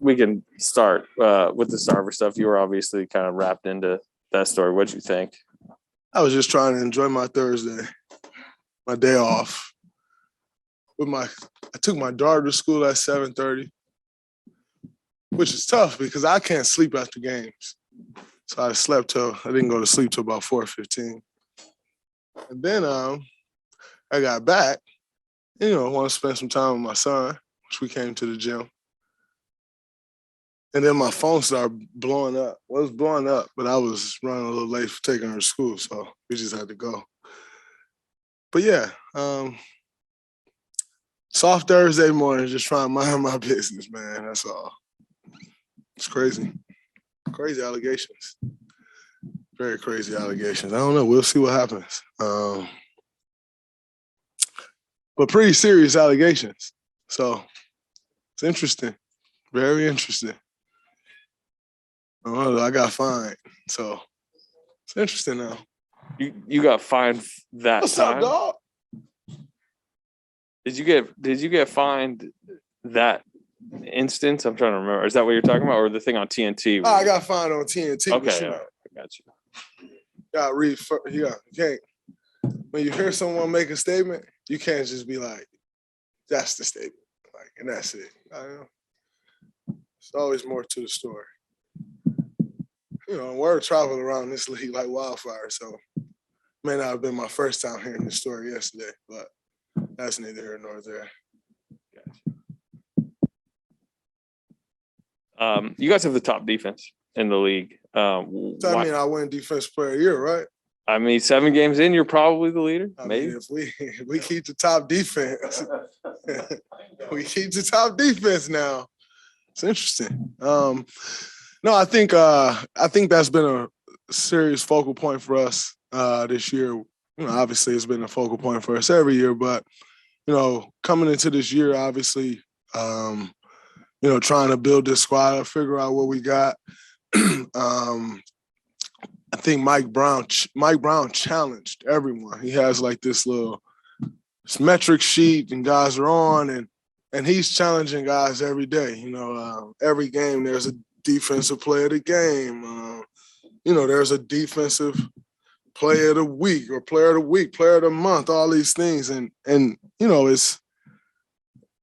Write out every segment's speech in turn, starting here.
we can start with the Sarver stuff. You were obviously kind of wrapped into that story. What'd you think? I was just trying to enjoy my Thursday, my day off. I took my daughter to school at 7:30, which is tough because I can't sleep after games. So I didn't go to sleep till about 4:15. And then I got back, I want to spend some time with my son, which we came to the gym. And then my phone started blowing up. Well, it was blowing up, but I was running a little late for taking her to school, so we just had to go. But yeah, soft Thursday morning, just trying to mind my business, man. That's all. It's crazy. Crazy allegations. Very crazy allegations. I don't know. We'll see what happens. But pretty serious allegations. So it's interesting. Very interesting. I got fined. So it's interesting now. You got fined that What's time? What's up, dog? Did you get fined that instance? I'm trying to remember. Is that what you're talking about, or the thing on TNT? Oh, I got fined on TNT. Okay, I got you. You can't. When you hear someone make a statement, you can't just be like, "That's the statement," and that's it. There's always more to the story. Word traveled around this league like wildfire, so may not have been my first time hearing this story yesterday, but that's neither here nor there. You guys have the top defense in the league. I win Defensive Player of the Year, right? I mean, 7 games in, you're probably the leader. Maybe if we keep the top defense, we keep the top defense now. It's interesting. No, I think that's been a serious focal point for us this year. Obviously, it's been a focal point for us every year, but coming into this year, obviously, trying to build this squad, figure out what we got. I think Mike Brown challenged everyone. He has like this little metric sheet, and guys are on, and he's challenging guys every day. Every game there's a defensive player of the game. There's a defensive player of the week or player of the week, player of the month, all these things. And it's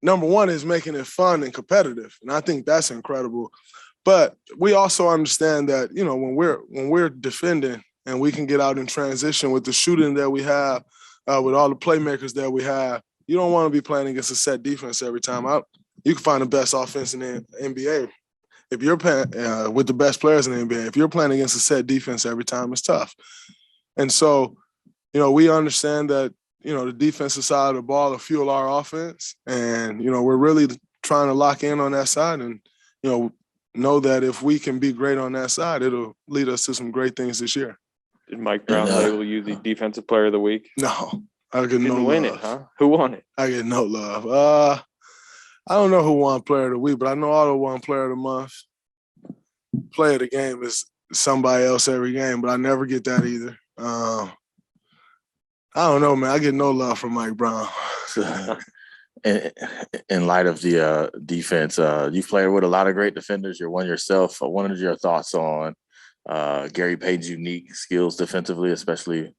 number one is making it fun and competitive. And I think that's incredible. But we also understand that, when we're defending and we can get out in transition with the shooting that we have, with all the playmakers that we have, you don't want to be playing against a set defense every time out. You can find the best offense in the NBA. If you're playing with the best players in the NBA, if you're playing against a set defense every time, it's tough. And so, we understand that, the defensive side of the ball will fuel our offense. And, we're really trying to lock in on that side and, know that if we can be great on that side, it'll lead us to some great things this year. Did Mike Brown label you the defensive player of the week? No, I get no love. Win it, huh? Who won it? I get no love. I don't know who won player of the week, but I know Otto won player of the month. Player of the game is somebody else every game, but I never get that either. I don't know, man. I get no love from Mike Brown. In light of the defense, you've played with a lot of great defenders. You're one yourself. What are your thoughts on Gary Payton's unique skills defensively, especially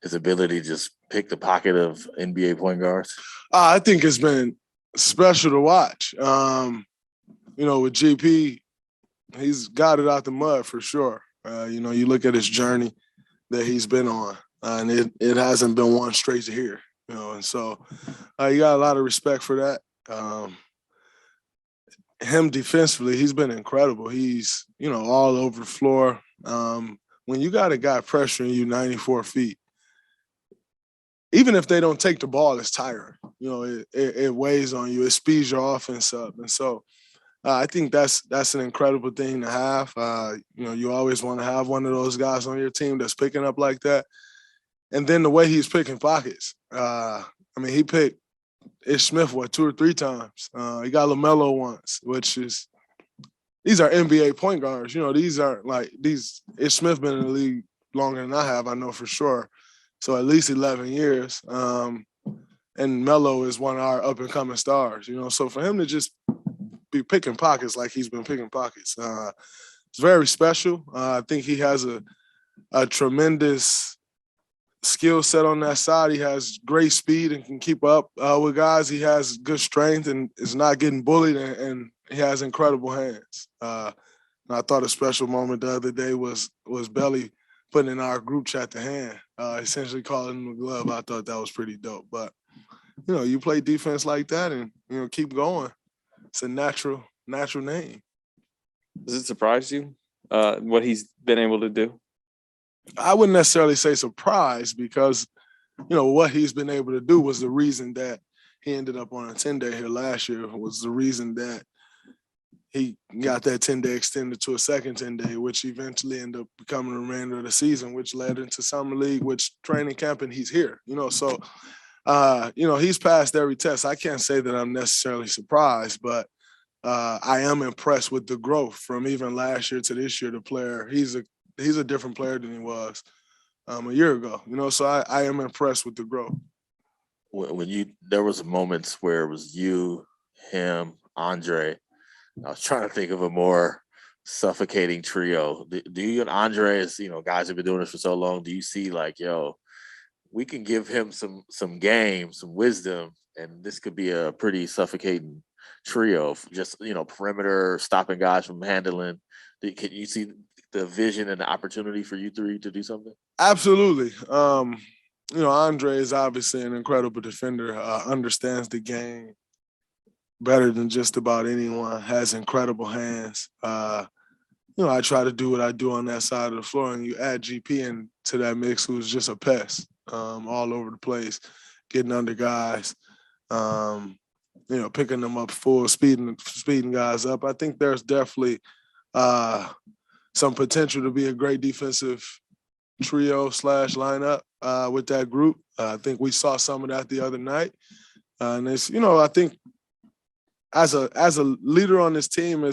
his ability to just pick the pocket of NBA point guards? I think it's been special to watch. With GP, he's got it out the mud for sure. You look at his journey that he's been on, and it hasn't been one straight to here. And so you got a lot of respect for that. Him defensively, he's been incredible. He's, all over the floor. When you got a guy pressuring you 94 feet, even if they don't take the ball, it's tiring. It weighs on you. It speeds your offense up. And so I think that's an incredible thing to have. You always want to have one of those guys on your team that's picking up like that. And then the way he's picking pockets. He picked Ish Smith, 2 or 3 times. He got LaMelo once, these are NBA point guards. These aren't like these. Ish Smith been in the league longer than I have, I know for sure. So at least 11 years. And Melo is one of our up-and-coming stars, So for him to just be picking pockets like he's been picking pockets. It's very special. I think he has a tremendous skill set on that side. He has great speed and can keep up with guys. He has good strength and is not getting bullied, and he has incredible hands. And I thought a special moment the other day was Belly putting in our group chat the hand, essentially calling him a glove. I thought that was pretty dope. But, you play defense like that and, keep going. It's a natural name. Does it surprise you what he's been able to do? I wouldn't necessarily say surprised because, what he's been able to do was the reason that he ended up on a 10-day here last year, was the reason that he got that 10-day extended to a second 10-day, which eventually ended up becoming the remainder of the season, which led into summer league, which training camp, and he's here, So, he's passed every test. I can't say that I'm necessarily surprised, but I am impressed with the growth from even last year to this year. The player, he's a different player than he was a year ago, So I am impressed with the growth. There was moments where it was you, him, Andre. I was trying to think of a more suffocating trio. Do you and Andre, as guys have been doing this for so long, do you see like, we can give him some game, some wisdom, and this could be a pretty suffocating trio, just perimeter, stopping guys from handling. Can you see the vision and the opportunity for you three to do something? Absolutely. Andre is obviously an incredible defender, understands the game better than just about anyone, has incredible hands. I try to do what I do on that side of the floor, and you add GP into that mix, who's just a pest all over the place, getting under guys, picking them up full, speeding guys up. I think there's definitely some potential to be a great defensive trio / lineup with that group. I think we saw some of that the other night. And it's, I think as a leader on this team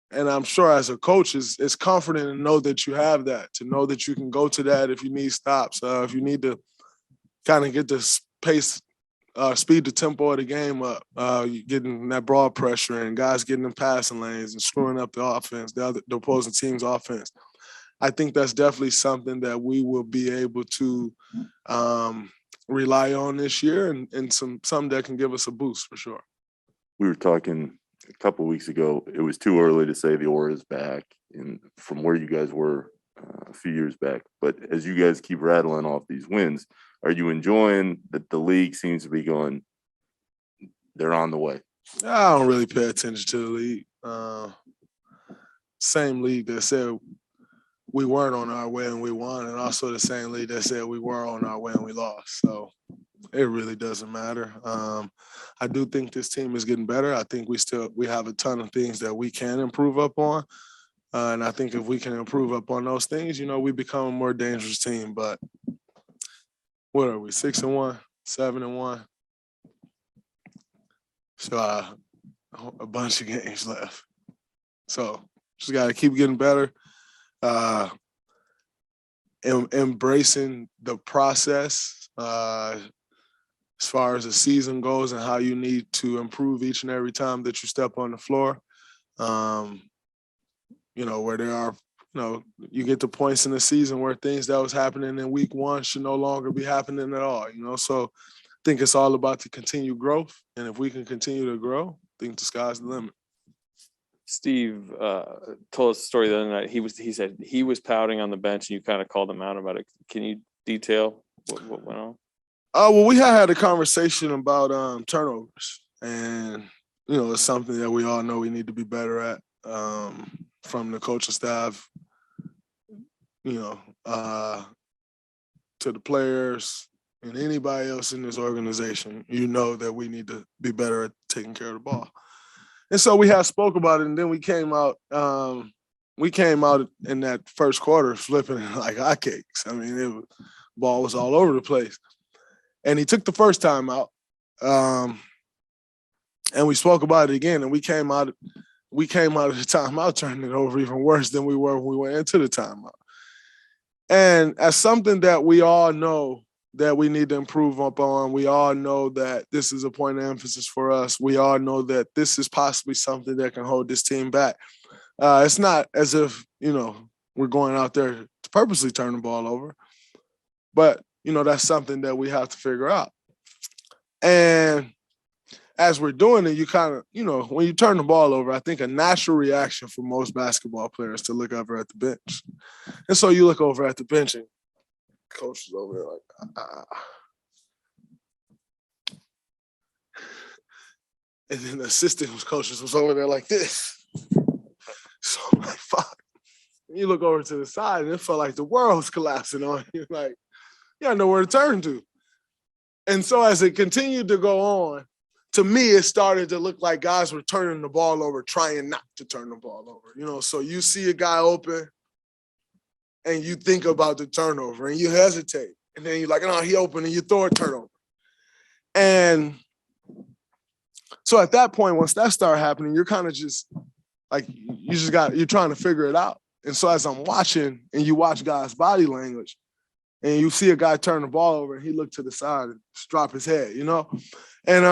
and I'm sure as a coach, it's comforting to know that you have that, to know that you can go to that if you need stops, if you need to kind of get the pace, speed the tempo of the game up, getting that broad pressure and guys getting in passing lanes and screwing up the offense, the opposing team's offense. I think that's definitely something that we will be able to rely on this year and some that can give us a boost for sure. We were talking a couple of weeks ago. It was too early to say the aura is back and from where you guys were a few years back. But as you guys keep rattling off these wins, are you enjoying that the league seems to be going, they're on the way? I don't really pay attention to the league. Same league that said we weren't on our way and we won, and also the same league that said we were on our way and we lost. So it really doesn't matter. I do think this team is getting better. I think we have a ton of things that we can improve up on. And I think if we can improve up on those things, we become a more dangerous team. But what are we, 6-1, 7-1? So a bunch of games left. So just got to keep getting better. Embracing the process as far as the season goes and how you need to improve each and every time that you step on the floor. Where there are, you get to points in the season where things that was happening in week 1 should no longer be happening at all, So I think it's all about the continued growth. And if we can continue to grow, I think the sky's the limit. Steve told us a story the other night. He said he was pouting on the bench and you kind of called him out about it. Can you detail what went on? Well, we had a conversation about turnovers, and it's something that we all know we need to be better at from the coaching staff, to the players and anybody else in this organization. That we need to be better at taking care of the ball. And so we had spoke about it, and then we came out in that first quarter flipping it like hotcakes. I mean, ball was all over the place. And he took the first time out, and we spoke about it again. And we came out of the timeout turning it over even worse than we were when we went into the timeout. And as something that we all know that we need to improve upon. We all know that this is a point of emphasis for us. We all know that this is possibly something that can hold this team back. It's not as if, we're going out there to purposely turn the ball over, but, that's something that we have to figure out. And as we're doing it, you kind of, when you turn the ball over, I think a natural reaction for most basketball players to look over at the bench. And so you look over at the bench and coach is over there like, And then the assistant coaches was over there like this. So I'm like, fuck. And you look over to the side and it felt like the world was collapsing on you. Like, you don't know where to turn to. And so as it continued to go on, to me, it started to look like guys were turning the ball over, trying not to turn the ball over. So you see a guy open and you think about the turnover and you hesitate. And then you're like, no, he opened, and you throw a turnover. And so at that point, once that started happening, you're kind of just like, you're trying to figure it out. And so as I'm watching and you watch guys' body language and you see a guy turn the ball over and he looked to the side and just drop his head, And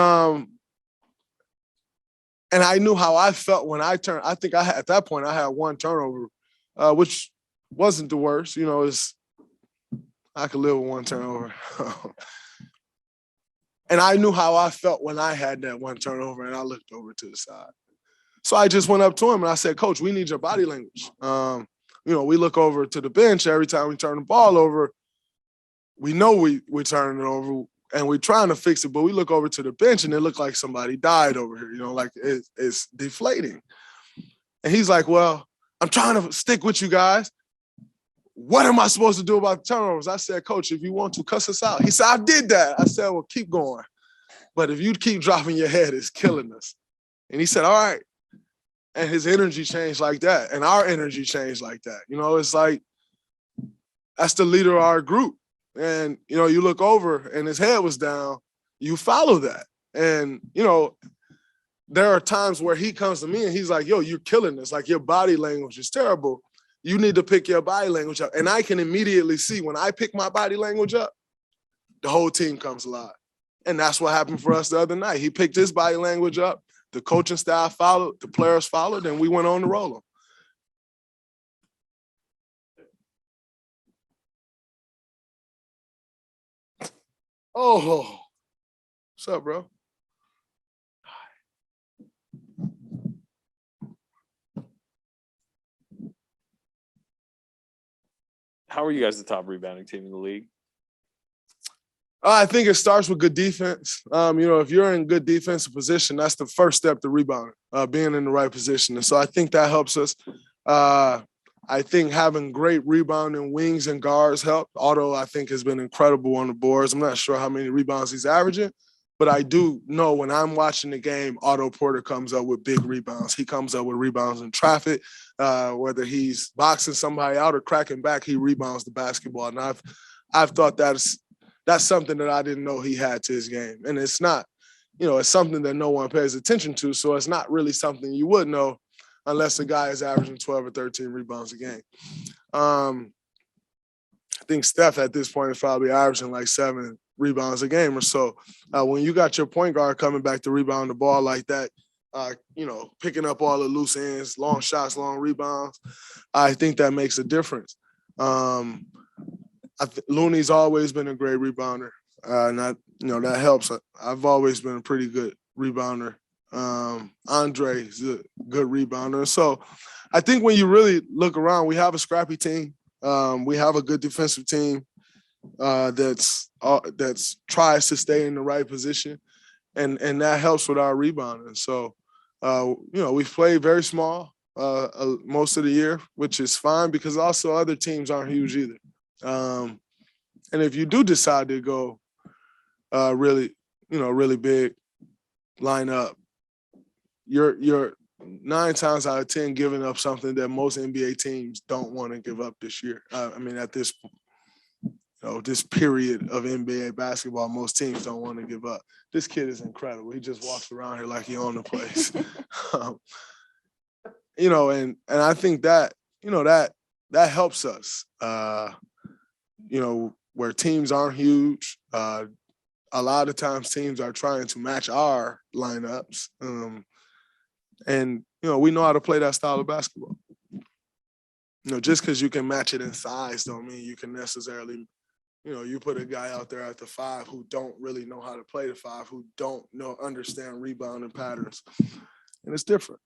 I knew how I felt when I turned. I think at that point I had one turnover, which wasn't the worst. I could live with one turnover. And I knew how I felt when I had that one turnover and I looked over to the side. So I just went up to him and I said, Coach, we need your body language. We look over to the bench every time we turn the ball over. We know we're turning it over and we're trying to fix it, but we look over to the bench and it looked like somebody died over here, like it's deflating. And he's like, well, I'm trying to stick with you guys. What am I supposed to do about the turnovers? I said, Coach, if you want to, cuss us out. He said, I did that. I said, well, keep going. But if you keep dropping your head, it's killing us. And he said, all right. And his energy changed like that. And our energy changed like that. It's like, that's the leader of our group. And, you look over and his head was down, you follow that. And, there are times where he comes to me and he's like, yo, you're killing this. Like, your body language is terrible. You need to pick your body language up. And I can immediately see when I pick my body language up, the whole team comes alive. And that's what happened for us the other night. He picked his body language up. The coaching staff followed, the players followed, and we went on to roll them. Oh, what's up, bro? How are you guys the top rebounding team in the league? I think it starts with good defense. If you're in good defensive position, that's the first step to rebounding, being in the right position. And so I think that helps us. I think having great rebounding wings and guards help. Otto, I think, has been incredible on the boards. I'm not sure how many rebounds he's averaging, but I do know when I'm watching the game, Otto Porter comes up with big rebounds. He comes up with rebounds in traffic. Whether he's boxing somebody out or cracking back, he rebounds the basketball. And I've thought that's something that I didn't know he had to his game. And it's not, it's something that no one pays attention to. So it's not really something you would know unless a guy is averaging 12 or 13 rebounds a game. I think Steph at this point is probably averaging like 7 rebounds a game or so. When you got your point guard coming back to rebound the ball like that, picking up all the loose ends, long shots, long rebounds, I think that makes a difference. Looney's always been a great rebounder, and that helps. I've always been a pretty good rebounder. Andre's a good rebounder. So I think when you really look around, we have a scrappy team. We have a good defensive team that's tries to stay in the right position, and that helps with our rebounding. So we've played very small most of the year, which is fine because also other teams aren't huge either. And if you do decide to go really big, line up, you're 9 times out of 10 giving up something that most NBA teams don't want to give up this year. At this this period of NBA basketball, most teams don't want to give up. This kid is incredible. He just walks around here like he owns the place. And I think that, that helps us. where teams aren't huge. A lot of times teams are trying to match our lineups. And, we know how to play that style of basketball. Just because you can match it in size don't mean you can necessarily, you put a guy out there at the 5 who don't really know how to play the 5, who don't understand rebounding patterns. And it's different.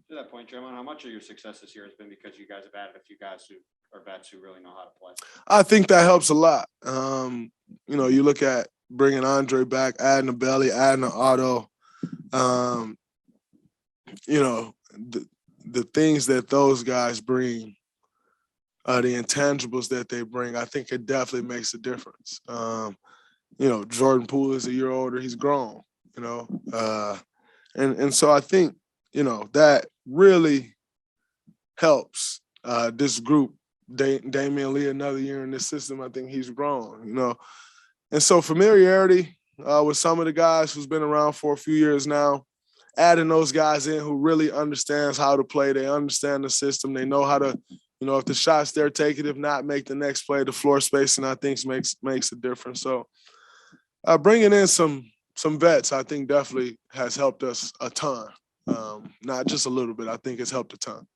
To that point, Draymond, how much of your success this year has been because you guys have added a few guys who are vets who really know how to play? I think that helps a lot. You look at bringing Andre back, adding a Belly, adding an Otto. The things that those guys bring, the intangibles that they bring, I think it definitely makes a difference. Jordan Poole is a year older. He's grown, and so I think, that really helps this group. Damian Lee, another year in this system, I think he's grown, And so familiarity with some of the guys who's been around for a few years now, adding those guys in who really understands how to play. They understand the system. They know how to, if the shot's there, take it. If not, make the next play. The floor spacing, I think, makes a difference. So bringing in some vets, I think definitely has helped us a ton. Not just a little bit. I think it's helped a ton.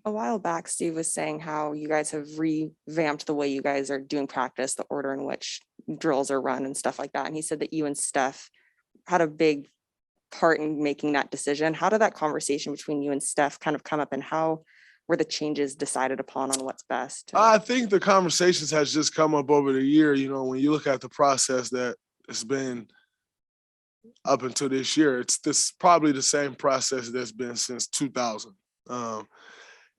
A while back, Steve was saying how you guys have revamped the way you guys are doing practice, the order in which drills are run and stuff like that. And he said that you and Steph had a big part in making that decision. How did that conversation between you and Steph kind of come up, and how were the changes decided upon on what's best? I think the conversations has just come up over the year. When you look at the process that it's been up until this year, it's probably the same process that's been since 2000.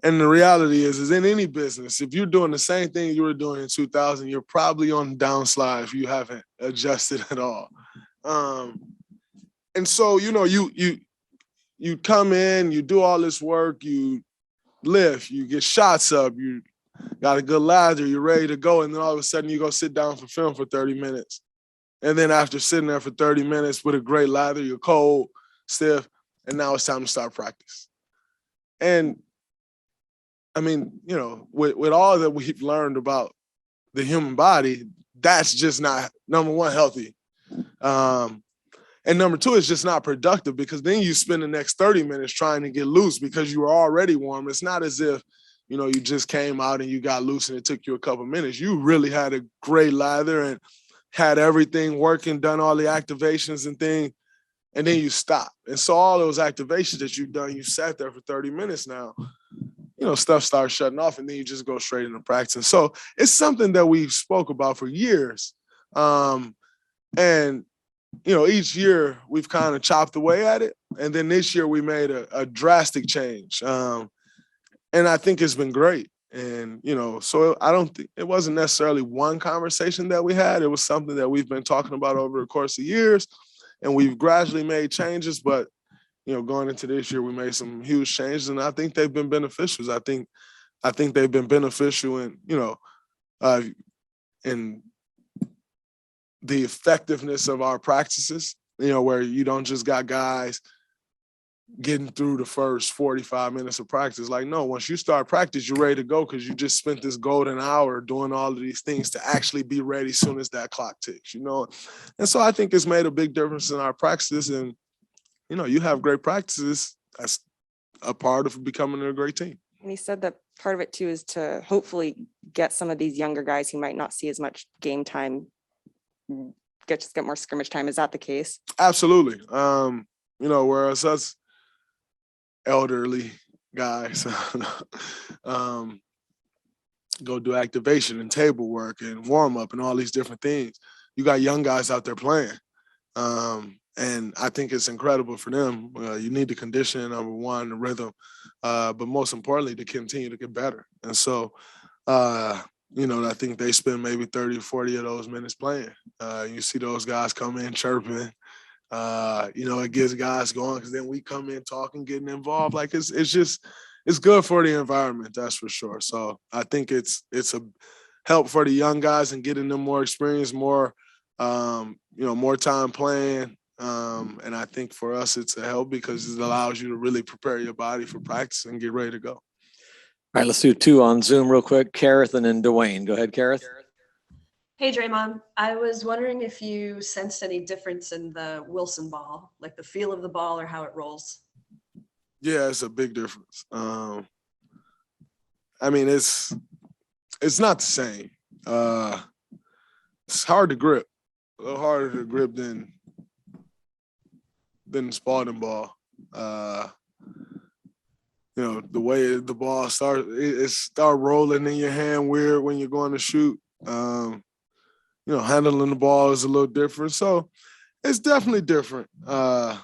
And the reality is in any business, if you're doing the same thing you were doing in 2000, you're probably on the downslide if you haven't adjusted at all. And so, you come in, you do all this work, you lift, you get shots up, you got a good lather, you're ready to go, and then all of a sudden you go sit down for film for 30 minutes. And then after sitting there for 30 minutes with a great lather, you're cold, stiff, and now it's time to start practice. And I mean, with all that we've learned about the human body, that's just not, number one, healthy. And number two, it's just not productive, because then you spend the next 30 minutes trying to get loose because you were already warm. It's not as if, you just came out and you got loose and it took you a couple minutes. You really had a great lather and had everything working, done all the activations and things, and then you stop. And so all those activations that you've done, you sat there for 30 minutes now, stuff starts shutting off, and then you just go straight into practice. So it's something that we spoke about for years. And each year we've kind of chopped away at it. And then this year we made a drastic change. And I think it's been great. And, so I don't think it wasn't necessarily one conversation that we had. It was something that we've been talking about over the course of years, and we've gradually made changes. But, going into this year, we made some huge changes, and I think they've been beneficial. I think they've been beneficial in, in the effectiveness of our practices, where you don't just got guys getting through the first 45 minutes of practice. Like, no, once you start practice, you're ready to go, because you just spent this golden hour doing all of these things to actually be ready as soon as that clock ticks, And so I think it's made a big difference in our practices. And, you have great practices. That's a part of becoming a great team. And he said that part of it too is to hopefully get some of these younger guys who might not see as much game time, get more scrimmage time. Is that the case? Absolutely. Whereas us elderly guys go do activation and table work and warm up and all these different things, you got young guys out there playing. And I think it's incredible for them. You need the conditioning, number one, the rhythm, but most importantly, to continue to get better. And so, I think they spend maybe 30 or 40 of those minutes playing. You see those guys come in chirping. It gets guys going, because then we come in talking, getting involved. Like it's good for the environment, that's for sure. So I think it's a help for the young guys and getting them more experience, more more time playing. And I think for us, it's a help because it allows you to really prepare your body for practice and get ready to go. All right, let's do two on Zoom real quick. Kareth and then Dwayne. Go ahead, Kareth. Hey, Draymond. I was wondering if you sensed any difference in the Wilson ball, like the feel of the ball or how it rolls. Yeah, it's a big difference. I mean, it's not the same. It's hard to grip, a little harder to grip than the Spalding ball. You know, the way the ball starts, it start rolling in your hand weird when you're going to shoot. You know, handling the ball is a little different. So it's definitely different. But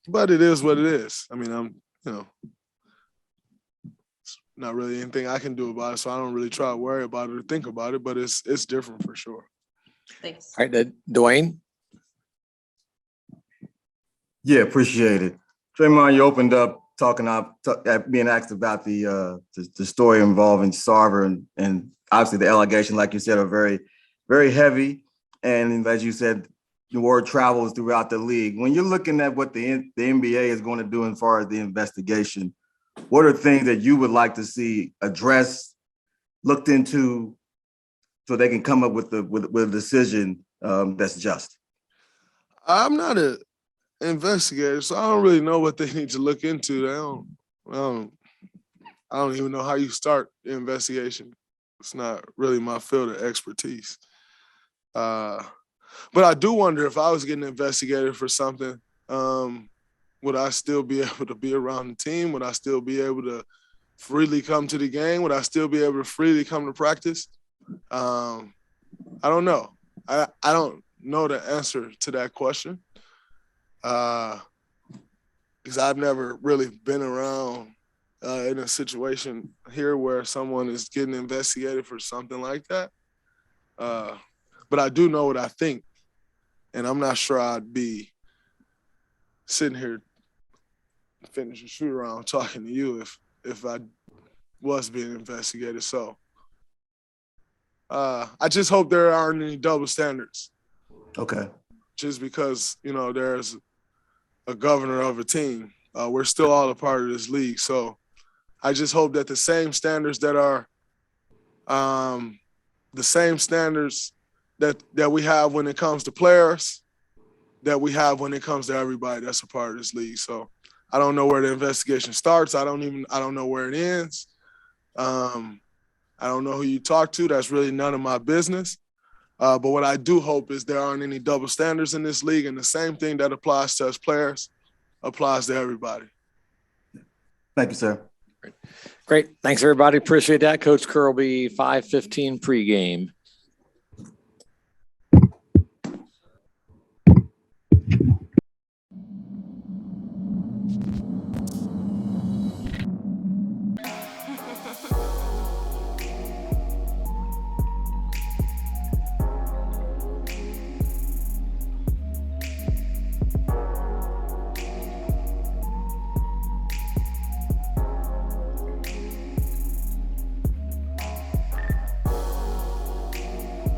it is what it is. I mean, you know, it's not really anything I can do about it. So I don't really try to worry about it or think about it, but it's different for sure. Thanks. All right, Dwayne. Yeah, appreciate it. Draymond, you opened up talking being asked about the story involving Sarver and obviously the allegation, like you said, are very, very heavy. And as you said, the word travels throughout the league. When you're looking at what the NBA is going to do as far as the investigation, what are things that you would like to see addressed, looked into, so they can come up with a decision that's just? I'm not an investigator, so I don't really know what they need to look into. I don't even know how you start the investigation. It's not really my field of expertise. But I do wonder if I was getting investigated for something, would I still be able to be around the team? Would I still be able to freely come to the game? Would I still be able to freely come to practice? I don't know. I don't know the answer to that question because I've never really been around in a situation here where someone is getting investigated for something like that. But I do know what I think, and I'm not sure I'd be sitting here finishing shoot around talking to you if I was being investigated. So I just hope there aren't any double standards. Okay. Just because, you know, there's a governor of a team. We're still all a part of this league. So I just hope that the same standards that are the same standards that we have when it comes to players, that we have when it comes to everybody that's a part of this league. So I don't know where the investigation starts. I don't know where it ends. I don't know who you talk to. That's really none of my business. But what I do hope is there aren't any double standards in this league, and the same thing that applies to us players applies to everybody. Thank you, sir. Great. Thanks, everybody. Appreciate that. Coach Kerr will be 5:15 pregame.